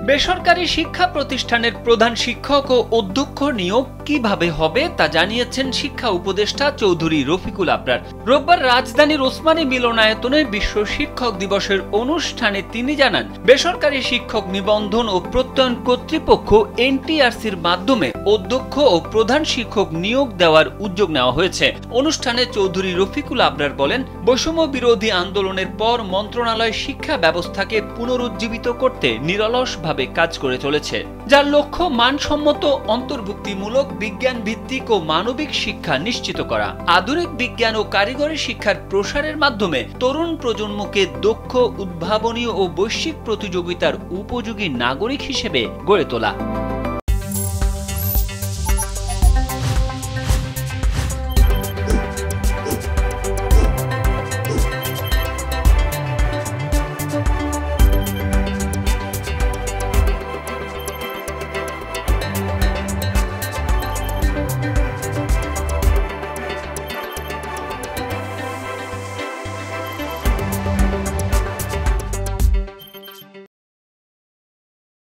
বেসরকারি শিক্ষা প্রতিষ্ঠানের প্রধান শিক্ষক ও অধ্যক্ষ নিয়োগ কিভাবে হবে তা জানিয়েছেন শিক্ষা উপদেষ্টা চৌধুরী রফিকুল আবরার। রোববার রাজধানীর ওসমানী মিলনায়তনে বিশ্ব শিক্ষক দিবসের অনুষ্ঠানে তিনি জানান, বেসরকারি শিক্ষক নিবন্ধন ও প্রত্যয়ন কর্তৃপক্ষ এনটিআরসির মাধ্যমে অধ্যক্ষ ও প্রধান শিক্ষক নিয়োগ দেওয়ার উদ্যোগ নেওয়া হয়েছে। অনুষ্ঠানে চৌধুরী রফিকুল আবরার বলেন, বৈষম্য বিরোধী আন্দোলনের পর মন্ত্রণালয় শিক্ষা ব্যবস্থাকে পুনরুজ্জীবিত করতে নিরলসভাবে কাজ করে চলেছে, যার লক্ষ্য মানসম্মত অন্তর্ভুক্তিমূলক বিজ্ঞান ভিত্তিক ও মানবিক শিক্ষা নিশ্চিত করা। আধুনিক বিজ্ঞান ও কারিগরি শিক্ষার প্রসারের মাধ্যমে তরুণ প্রজন্মকে দক্ষ, উদ্ভাবনী ও বৈশ্বিক প্রতিযোগিতার উপযোগী নাগরিক হিসেবে গড়ে তোলা।